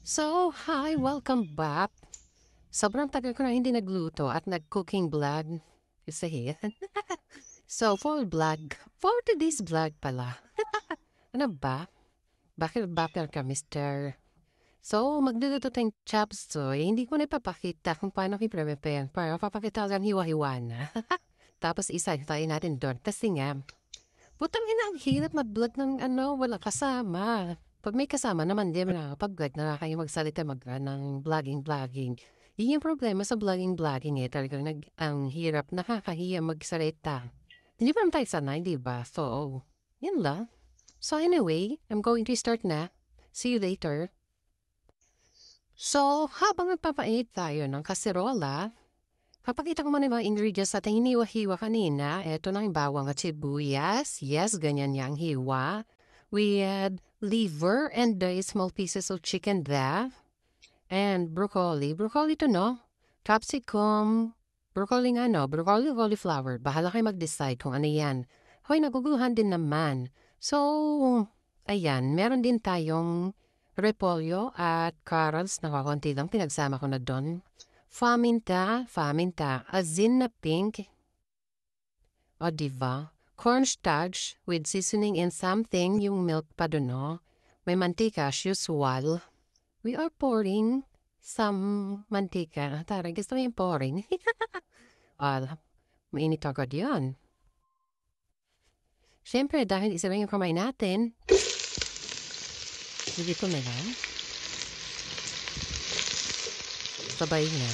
So, hi, welcome back. Sobrang tagal ko na hindi nagluto at nag-cooking vlog. Kasi, for today's vlog pala. Ano ba? Bakit bakit ka, mister? So, magluluto tayong chop suey. Hindi ko na ipapakita kung paano i-prepare. Para papakita lang hiwa-hiwa na. Tapos isa-tayo natin doon. Kasi nga, putang ina, ang hirap mag-vlog ng wala kasama. Pag may kasama naman, di mo nakakapag-vlog na kayo magsalita ng vlogging. Yun yung problema sa vlogging eh. Talagang ang hirap, nakakahiya magsalita. Hindi pa naman tayo sanay, di ba? So, yun lang. So anyway, I'm going to start na. See you later. So, habang nagpapainit tayo ng kaserola, papakita ko muna yung mga ingredients natin hiniwa-hiwa kanina. Ito na yung bawang at sibuyas. Yes, ganyan yang hiwa. We had liver and the small pieces of chicken there. And broccoli. Broccoli to no? Capsicum. Broccoli nga no? Broccoli or cauliflower. Bahala kayo mag-decide kung ano yan. Hoy, naguguluhan din naman. So, ayan. Meron din tayong repolyo at carrots. Nakakunti lang. Pinagsama ko na doon. Faminta, asin na pink. O diba? Cornstarch with seasoning and something, yung milk pa doon, no? May mantika as usual. We are pouring some mantika. Tara, gusto mo yung pouring? Mainit agad yan. Siyempre, dahil isa lang yung kamay natin, hindi ko na lang. Sabay na.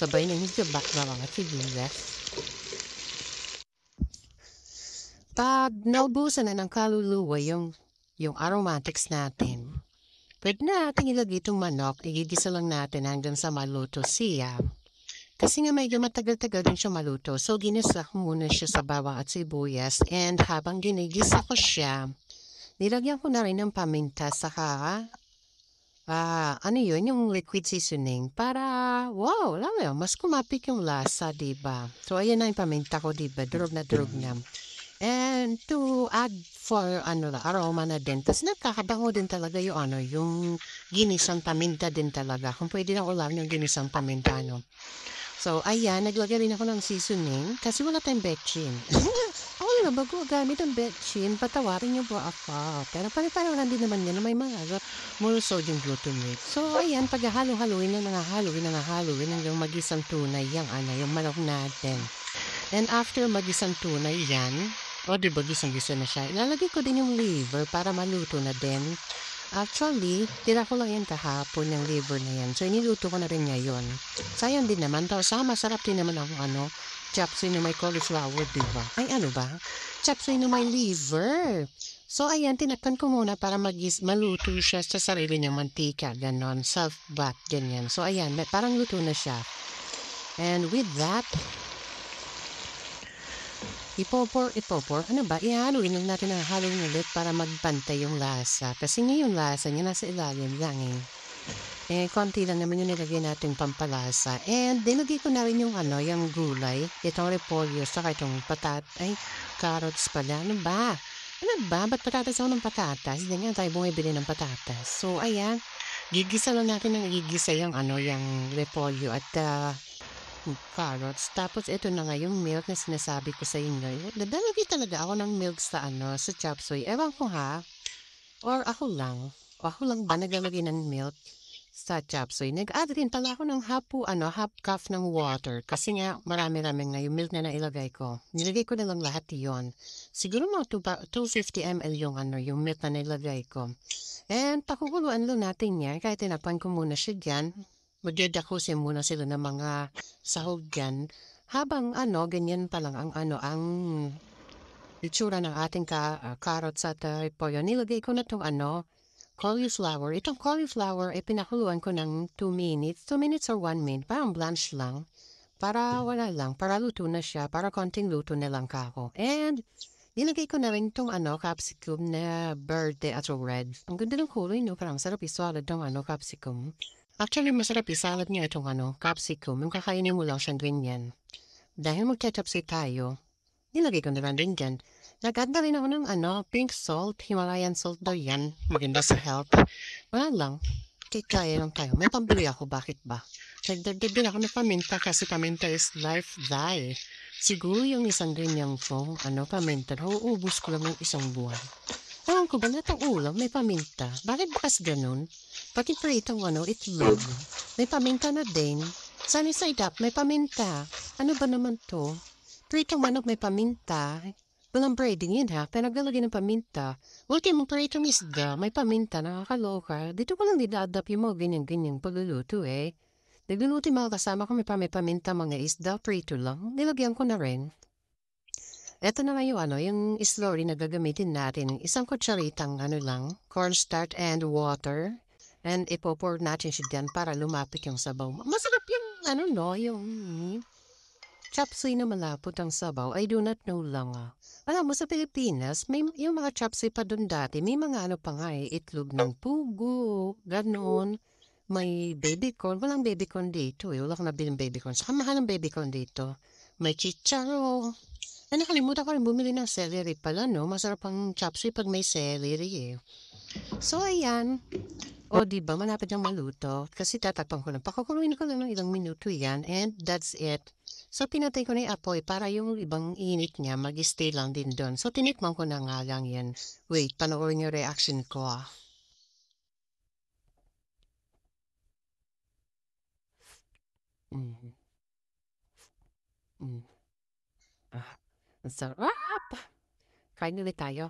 Sabay na yung sabak na mga sibuyas. Pag naubusan na ng kaluluwa yung aromatics natin, pwede na natin ilagay itong manok, igigisa lang natin hanggang sa maluto siya. Kasi nga medyo matagal-tagal din siya maluto, so ginisa ko muna siya sa bawang at sibuyas, and habang ginigisa ko siya, nilagyan ko na rin ng paminta saka yung liquid seasoning para, wow, alam mo yun, mas kumapit yung lasa, diba? So, ayan na yung paminta ko, diba? Durog na durog na. And to add for aroma na din. Tapos nakakabango din talaga yung ginisang paminta din talaga. Kung pwede na ulam yung ginisang paminta, no? So, ayan, naglagay rin ako ng seasoning kasi wala tayong betchin. Ako na bago gamit ang betchin, patawarin niyo po ako. Pero pare-pareho din naman yan na may mga monosodium glutamate. So, ayan, paghahalo-haluin hanggang magisang tunay yung manok natin. And after magisang tunay yan, diba gisang-gisa na siya, ilalagay ko din yung liver para maluto na din. Actually, tira ko lang yan kahapon yung liver na yan. So, iniluto ko na rin ngayon. Sayang din naman. Tapos, masarap din naman ang chop suey na may cauliflower, diba? Ay, ano ba? Chop suey na may liver. So, ayan, tinakpan ko muna para maluto siya sa sarili niyang mantika. Ganon, self-bath, ganyan. So, ayan, parang luto na siya. And with that, ipopor. Ano ba? Ihaluin lang natin ang haluin ulit para magpantay yung lasa. Kasi ngayon lasa niya nasa ilalim lang eh. Konti lang naman yung nilagay natin pampalasa. And dinagay ko na rin yung yung gulay. Itong repolyo, saka itong carrots pala. Ano ba? Ba't patatas ako ng patatas? Hindi nga tayo bumibili ng patatas. So, ayan. Gigisa lang natin ng gigisa yung repolyo at carrots. Tapos ito na nga yung milk na sinasabi ko sa inyo. Dadalagay talaga ako ng milk sa sa chop suey. Ewan ko ha. Or ako lang. Ako lang ba naglalagay ng milk sa chop suey? Nag-add rin pala ako ng half cup ng water. Kasi nga marami-rami nga yung milk na nailagay ko. Nilagay ko na lang lahat yon. Siguro mga 250 ml yung milk na nailagay ko. And pakukuluan lang natin yan. Kahit tinapan ko muna siya dyan. Magdadakusin muna sila ng mga sahog dyan. Habang ganyan pa lang ang itsura ng ating carrots at repolyo. Nilagay ko na itong cauliflower. Itong cauliflower ay pinakuluan ko ng 2 minutes. 2 minutes or 1 minute. Parang blanch lang. Para wala lang. Para luto na siya. Para konting luto na lang kako. And nilagay ko na rin itong capsicum na verde at red. Ang ganda ng kulay, no? Parang sarap isalad ng capsicum. Actually, masarap isalad niya itong capsicum. Yung kakainin mo lang siyang ganyan. Dahil magketchup tayo, nilagay ko na lang din dyan. Nag-add rin ako ng pink salt, Himalayan salt daw yan, maganda sa health. Wala lang, kikaya lang tayo. May pambili ako, bakit ba? Nagdagdag din ako ng paminta kasi paminta is life dye. Siguro yung isang ganyang paminta, nauubos ko lang ng isang buwan. Ewan ko ba na itong ulam may paminta? Bakit bakas ganun? Pati pritong itlog. May paminta na din. Sunny side up, may paminta. Ano ba naman to? Pritong manok may paminta. Walang breading yun ha, pero naglalagay ng paminta. Ultimong pritong isda, may paminta, nakakaloka. Dito ko lang dinadap yung mga ganyan-ganyan pagluluto eh. Nagluluto yung mga kasama ko may paminta mga isda, prito lang. Nilagyan ko na rin. Eto na nga yung yung slurry na gagamitin natin. Isang kutsaritang cornstarch and water. And ipopour natin siya dyan para lumapit yung sabaw. Masarap yung yung chopsuey na malapot ang sabaw. I do not know lang Alam mo, sa Pilipinas, may yung mga chopsuey pa doon dati, may mga pa nga itlog ng pugo, ganon. May baby corn. Walang baby corn dito eh. Wala akong nabiling baby corn. Saka mahal ang baby corn dito. May chicharo. Nakalimutan ko rin bumili ng celery pala, no? Masarap ang chopsuey pag may celery, eh. So, ayan. O, di ba? Malapit ng maluto. Kasi tatakpan ko lang. Pakukuluin ko lang ng ilang minuto yan. And that's it. So, pinatay ko na yung apoy para yung ibang init niya mag-stay lang din doon. So, tinikman ko na nga lang yan. Wait, panoorin yung reaction ko, Mm. Mm. Ah, ang sarap! Kain ulit tayo.